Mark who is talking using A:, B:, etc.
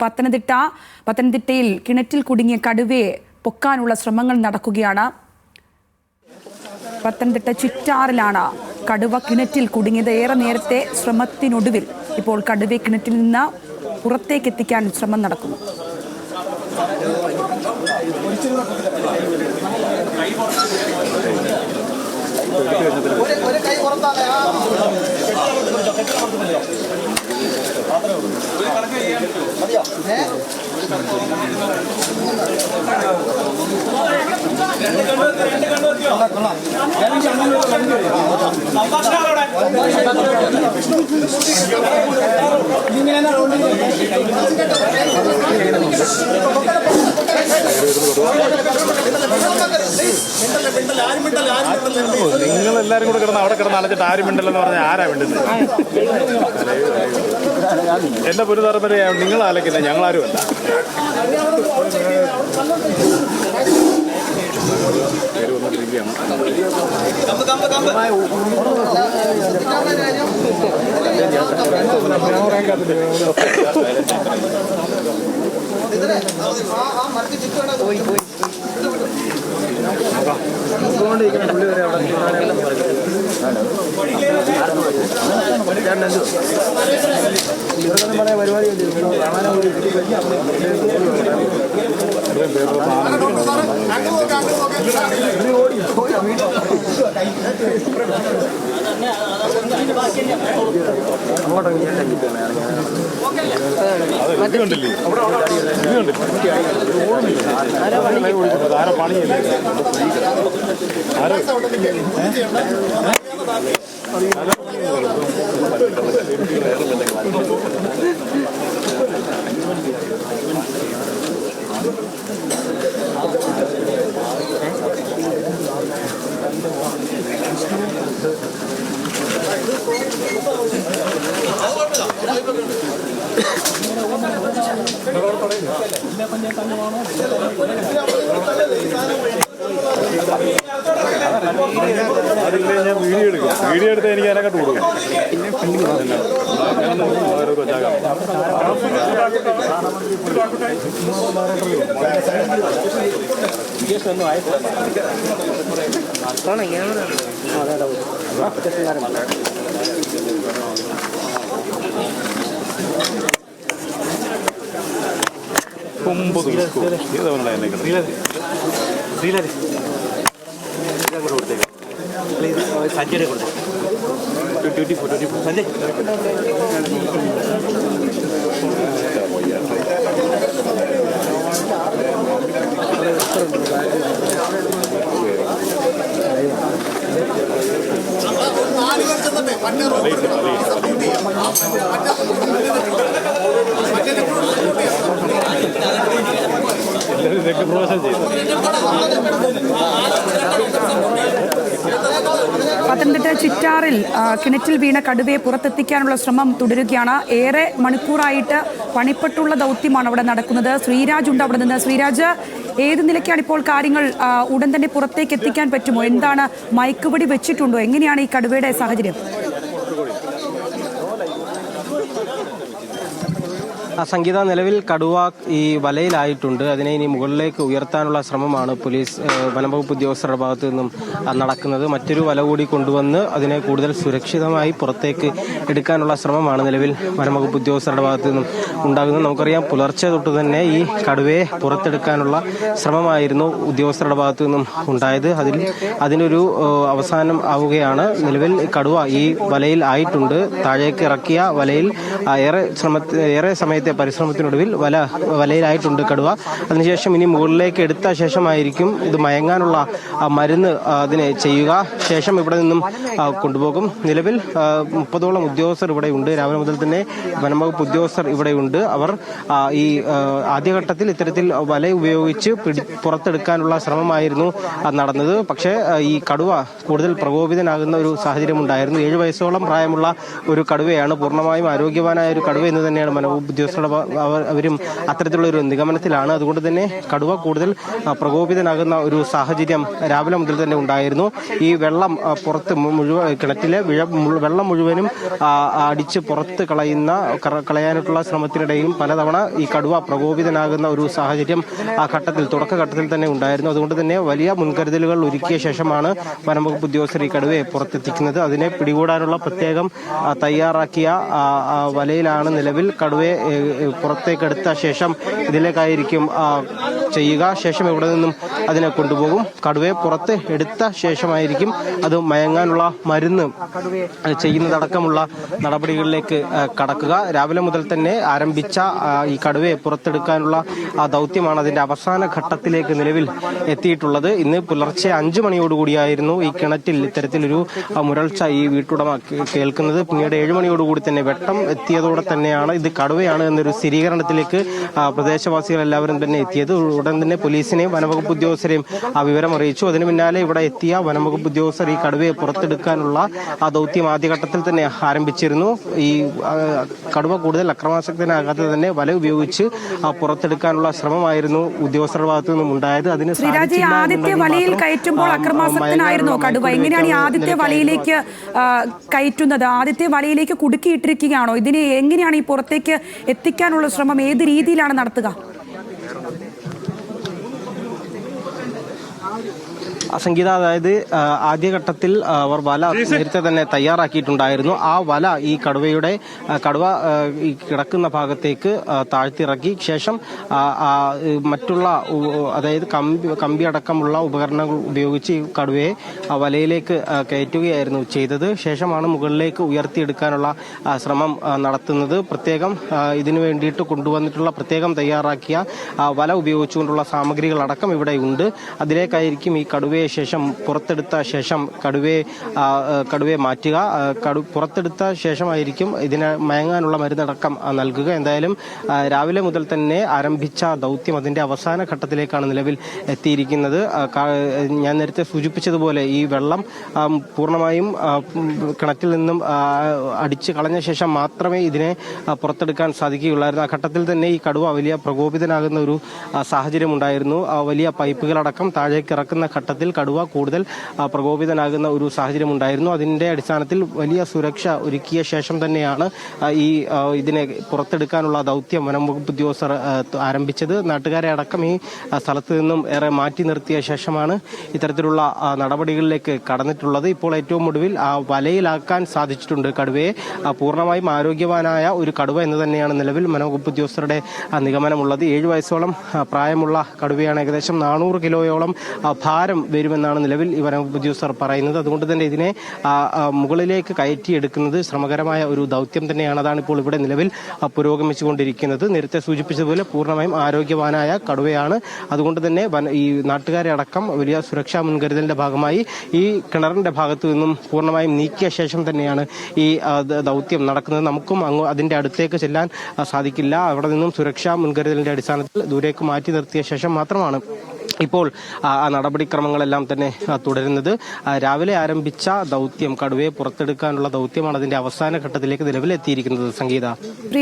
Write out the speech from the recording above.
A: പത്തനംതിട്ടയിൽ കിണറ്റിൽ കുടുങ്ങിയ കടുവയെ പൊക്കാനുള്ള ശ്രമങ്ങൾ നടക്കുകയാണ്. പത്തനംതിട്ട ചിറ്റാറിലാണ് കടുവ കിണറ്റിൽ കുടുങ്ങിയത്. ഏറെ നേരത്തെ ശ്രമത്തിനൊടുവിൽ ഇപ്പോൾ കടുവയെ കിണറ്റിൽ നിന്ന് പുറത്തേക്ക് എത്തിക്കാൻ ശ്രമം നടക്കുന്നു.
B: നിങ്ങളെല്ലാരും കൂടെ കിടന്ന് അവിടെ കിടന്ന് അലച്ചിട്ട് ആരും മിണ്ടല്ലെന്ന് പറഞ്ഞാൽ ആരാ മിണ്ടുന്നത്? എന്റെ പുരുതറമ്പരെ നിങ്ങൾ അലക്കുന്നത്, ഞങ്ങളാരും അല്ല. അതില്ലേ ഞാൻ വീഡിയോ എടുത്ത് എനിക്ക് അതിനകത്ത് കൊടുക്കും.
C: സഞ്ജയ് കൊടുത്തു സഞ്ജയ്
A: പത്തനംതിട്ട ചിറ്റാറിൽ കിണറ്റിൽ വീണ കടുവയെ പുറത്തെത്തിക്കാനുള്ള ശ്രമം തുടരുകയാണ്. ഏറെ മണിക്കൂറായിട്ട് പണിപ്പെട്ടുള്ള ദൗത്യമാണ് അവിടെ നടക്കുന്നത്. ശ്രീരാജ് ഉണ്ട് അവിടെ നിന്ന്. ശ്രീരാജ്, ഏത് നിലയ്ക്കാണ് ഇപ്പോൾ കാര്യങ്ങൾ? ഉടൻ തന്നെ പുറത്തേക്ക് എത്തിക്കാൻ പറ്റുമോ? എന്താണ്, മയക്കുപടി വെച്ചിട്ടുണ്ടോ? എങ്ങനെയാണ് ഈ കടുവയുടെ സാഹചര്യം?
D: സംഗീത, നിലവിൽ കടുവ ഈ വലയിലായിട്ടുണ്ട്. അതിനെ ഇനി മുകളിലേക്ക് ഉയർത്താനുള്ള ശ്രമമാണ് പോലീസ് വനംവകുപ്പ് ഉദ്യോഗസ്ഥരുടെ ഭാഗത്തു നിന്നും നടക്കുന്നത്. മറ്റൊരു വല കൂടി കൊണ്ടുവന്ന് അതിനെ കൂടുതൽ സുരക്ഷിതമായി പുറത്തേക്ക് എടുക്കാനുള്ള ശ്രമമാണ് നിലവിൽ വനംവകുപ്പ് ഉദ്യോഗസ്ഥരുടെ ഭാഗത്തു നിന്നും ഉണ്ടാകുന്നത്. നമുക്കറിയാം, പുലർച്ചെ തൊട്ട് തന്നെ ഈ കടുവയെ പുറത്തെടുക്കാനുള്ള ശ്രമമായിരുന്നു ഉദ്യോഗസ്ഥരുടെ ഭാഗത്തു നിന്നും ഉണ്ടായത്. അതിനൊരു അവസാനം ആവുകയാണ്. നിലവിൽ കടുവ ഈ വലയിൽ ആയിട്ടുണ്ട്. താഴേക്ക് ഇറക്കിയ വലയിൽ ഏറെ സമയത്തെ പരിശ്രമത്തിനൊടുവിൽ വലയിലായിട്ടുണ്ട് കടുവ. അതിനുശേഷം ഇനി മുകളിലേക്ക് എടുത്ത ശേഷമായിരിക്കും ഇത് മയങ്ങാനുള്ള മരുന്ന് അതിനെ ചെയ്യുക. ശേഷം ഇവിടെ നിന്നും കൊണ്ടുപോകും. നിലവിൽ 30ഓളം ഉദ്യോഗസ്ഥർ ഇവിടെയുണ്ട്. രാവിലെ മുതൽ തന്നെ വനംവകുപ്പ് ഉദ്യോഗസ്ഥർ ഇവിടെയുണ്ട്. അവർ ഈ ആദ്യഘട്ടത്തിൽ ഇത്തരത്തിൽ വല ഉപയോഗിച്ച് പുറത്തെടുക്കാനുള്ള ശ്രമമായിരുന്നു നടന്നത്. പക്ഷേ ഈ കടുവ കൂടുതൽ പ്രകോപിതനാകുന്ന ഒരു സാഹചര്യം ഉണ്ടായിരുന്നു. 7 വയസ്സോളം പ്രായമുള്ള ഒരു കടുവയാണ്. പൂർണ്ണമായും ആരോഗ്യവാനായ ഒരു കടുവ എന്ന് തന്നെയാണ് വനംവകുപ്പ് ഉദ്യോഗസ്ഥർ അവരും അത്തരത്തിലുള്ള ഒരു നിഗമനത്തിലാണ്. അതുകൊണ്ട് തന്നെ കടുവ കൂടുതൽ പ്രകോപിതനാകുന്ന ഒരു സാഹചര്യം രാവിലെ മുതൽ തന്നെ ഉണ്ടായിരുന്നു. ഈ വെള്ളം പുറത്ത് കിണറ്റിലെ വെള്ളം മുഴുവനും അടിച്ച് പുറത്ത് കളയാനായിട്ടുള്ള ശ്രമത്തിനിടയിലും പലതവണ ഈ കടുവ പ്രകോപിതനാകുന്ന ഒരു സാഹചര്യം ആ തുടക്കഘട്ടത്തിൽ തന്നെ ഉണ്ടായിരുന്നു. അതുകൊണ്ട് തന്നെ വലിയ മുൻകരുതലുകൾ ഒരുക്കിയ ശേഷമാണ് വനംവകുപ്പ് ഉദ്യോഗസ്ഥർ ഈ കടുവയെ പുറത്തെത്തിക്കുന്നത്. അതിനെ പിടികൂടാനുള്ള പ്രത്യേകം തയ്യാറാക്കിയ വലയിലാണ് നിലവിൽ കടുവയെ പുറത്തേക്കെടുത്ത ശേഷം ഇതിലേക്കായിരിക്കും ചെയ്യുക. ശേഷം ഇവിടെ നിന്നും അതിനെ കൊണ്ടുപോകും. കടുവയെ പുറത്ത് എടുത്ത ശേഷമായിരിക്കും അത് മയങ്ങാനുള്ള മരുന്ന് ചെയ്യുന്നതടക്കമുള്ള നടപടികളിലേക്ക് കടക്കുക. രാവിലെ മുതൽ തന്നെ ആരംഭിച്ച ഈ കടുവയെ പുറത്തെടുക്കാനുള്ള ദൗത്യമാണ് അതിന്റെ അവസാന ഘട്ടത്തിലേക്ക് നിലവിൽ എത്തിയിട്ടുള്ളത്. ഇന്ന് പുലർച്ചെ 5 മണിയോടുകൂടിയായിരുന്നു ഈ കിണറ്റിൽ ഇത്തരത്തിലൊരു മുരൾച്ച ഈ വീട്ടുടമ കേൾക്കുന്നത്. പിന്നീട് 7 മണിയോടുകൂടി തന്നെ വെട്ടം എത്തിയതോടെ തന്നെയാണ് ഇത് കടുവയാണ് എന്നൊരു സ്ഥിരീകരണത്തിലേക്ക് പ്രദേശവാസികൾ എല്ലാവരും തന്നെ എത്തിയത്. ഉടൻ തന്നെ പോലീസിനെയും വനംവകുപ്പ് ഉദ്യോഗസ്ഥരെയും വിവരം അറിയിച്ചു. അതിന് പിന്നാലെ ഇവിടെ എത്തിയ വനംവകുപ്പ് ഉദ്യോഗസ്ഥർ ഈ കടുവയെ പുറത്തെടുക്കാനുള്ള ദൗത്യം ആദ്യഘട്ടത്തിൽ തന്നെ ആരംഭിച്ചിരുന്നു. ഈ കടുവ കൂടുതൽ അക്രമാസക്തനാകാതെ തന്നെ വല ഉപയോഗിച്ച് പുറത്തെടുക്കാനുള്ള ശ്രമമായിരുന്നു ഉദ്യോഗസ്ഥരുടെ ഭാഗത്തു നിന്നും ഉണ്ടായത്. അതിന്
A: ആദ്യത്തെ വലയിൽ കയറ്റുമ്പോൾ അക്രമാസക്തനായിരുന്നു കടുവ. എങ്ങനെയാണ് ഈ ആദ്യത്തെ വലയിലേക്ക് കയറ്റുന്നത്? ആദ്യത്തെ വലയിലേക്ക് കുടുക്കിയിട്ടിരിക്കുകയാണോ? ഇതിനെ എങ്ങനെയാണ് ഈ പുറത്തേക്ക് എത്തിക്കാനുള്ള ശ്രമം ഏത് രീതിയിലാണ് നടത്തുക?
D: സംഗീത, അതായത് ആദ്യഘട്ടത്തിൽ അവർ വല നേരത്തെ തന്നെ തയ്യാറാക്കിയിട്ടുണ്ടായിരുന്നു. ആ വല ഈ കടുവ ഈ കിടക്കുന്ന ഭാഗത്തേക്ക് താഴ്ത്തിറക്കി ശേഷം മറ്റുള്ള അതായത് കമ്പി അടക്കമുള്ള ഉപകരണങ്ങൾ ഉപയോഗിച്ച് ഈ കടുവയെ വലയിലേക്ക് കയറ്റുകയായിരുന്നു ചെയ്തത്. ശേഷമാണ് മുകളിലേക്ക് ഉയർത്തിയെടുക്കാനുള്ള ശ്രമം നടത്തുന്നത്. പ്രത്യേകം ഇതിനു വേണ്ടിയിട്ട് കൊണ്ടുവന്നിട്ടുള്ള പ്രത്യേകം തയ്യാറാക്കിയ വല ഉപയോഗിച്ചുകൊണ്ടുള്ള സാമഗ്രികളടക്കം ഇവിടെ ഉണ്ട്. അതിലേക്കായിരിക്കും ഈ കടുവയെ ശേഷം പുറത്തെടുത്ത ശേഷം കടുവയെ മാറ്റുക. പുറത്തെടുത്ത ശേഷമായിരിക്കും ഇതിന് മയങ്ങാനുള്ള മരുന്നടക്കം നൽകുക. എന്തായാലും രാവിലെ മുതൽ തന്നെ ആരംഭിച്ച ദൗത്യം അതിന്റെ അവസാന ഘട്ടത്തിലേക്കാണ് നിലവിൽ എത്തിയിരിക്കുന്നത്. ഞാൻ നേരത്തെ സൂചിപ്പിച്ചതുപോലെ ഈ വെള്ളം പൂർണ്ണമായും കിണറ്റിൽ നിന്നും അടിച്ചു കളഞ്ഞ ശേഷം മാത്രമേ ഇതിനെ പുറത്തെടുക്കാൻ സാധിക്കുകയുള്ളായിരുന്നു. ആ ഘട്ടത്തിൽ തന്നെ ഈ കടുവ വലിയ പ്രകോപിതനാകുന്ന ഒരു സാഹചര്യം ഉണ്ടായിരുന്നു. വലിയ പൈപ്പുകളടക്കം താഴേക്ക് ഇറക്കുന്ന ഘട്ടത്തിൽ കടുവ കൂടുതൽ പ്രകോപിതനാകുന്ന ഒരു സാഹചര്യം ഉണ്ടായിരുന്നു. അതിന്റെ അടിസ്ഥാനത്തിൽ വലിയ സുരക്ഷ ഒരുക്കിയ ശേഷം തന്നെയാണ് ഇതിനെ പുറത്തെടുക്കാനുള്ള ദൗത്യം വനംവകുപ്പ് ഉദ്യോഗസ്ഥർ ആരംഭിച്ചത്. നാട്ടുകാരെ അടക്കം ഈ സ്ഥലത്ത് നിന്നും ഏറെ മാറ്റി നിർത്തിയ ശേഷമാണ് ഇത്തരത്തിലുള്ള നടപടികളിലേക്ക് കടന്നിട്ടുള്ളത്. ഇപ്പോൾ ഏറ്റവും ഒടുവിൽ വലയിലാക്കാൻ സാധിച്ചിട്ടുണ്ട് കടുവയെ. പൂർണ്ണമായും ആരോഗ്യവാനായ ഒരു കടുവ എന്ന് തന്നെയാണ് നിലവിൽ വനംവകുപ്പ് ഉദ്യോഗസ്ഥരുടെ നിഗമനമുള്ളത്. 7 വയസ്സോളം പ്രായമുള്ള കടുവയാണ്. ഏകദേശം 400 കിലോയോളം ഭാരം വരുമെന്നാണ് നിലവിൽ ഈ വനംവകുപ്പ് ഉദ്യോഗസ്ഥർ പറയുന്നത്. അതുകൊണ്ട് തന്നെ ഇതിനെ മുകളിലേക്ക് കയറ്റിയെടുക്കുന്നത് ശ്രമകരമായ ഒരു ദൗത്യം തന്നെയാണ്. അതാണ് ഇപ്പോൾ ഇവിടെ നിലവിൽ പുരോഗമിച്ചുകൊണ്ടിരിക്കുന്നത്. നേരത്തെ സൂചിപ്പിച്ചതുപോലെ പൂർണ്ണമായും ആരോഗ്യവാനായ കടുവയാണ്. അതുകൊണ്ട് തന്നെ ഈ നാട്ടുകാരെ അടക്കം വലിയ സുരക്ഷാ മുൻകരുതലിന്റെ ഭാഗമായി ഈ കിണറിന്റെ ഭാഗത്തു നിന്നും പൂർണ്ണമായും നീക്കിയ ശേഷം തന്നെയാണ് ഈ ദൗത്യം നടക്കുന്നത്. നമുക്കും അതിന്റെ അടുത്തേക്ക് ചെല്ലാൻ സാധിക്കില്ല. അവിടെ നിന്നും സുരക്ഷാ മുൻകരുതലിന്റെ അടിസ്ഥാനത്തിൽ ദൂരേക്ക് മാറ്റി നിർത്തിയ ശേഷം മാത്രമാണ് ഇപ്പോൾ നടപടിക്രമങ്ങളെല്ലാം തന്നെ തുടരുന്നത്. രാവിലെ ആരംഭിച്ച ദൗത്യം കടുവയെ പുറത്തെടുക്കാനുള്ള ദൗത്യമാണ് അതിന്റെ അവസാന ഘട്ടത്തിലേക്ക് നിലവിലെത്തിയിരിക്കുന്നത്. സംഗീത.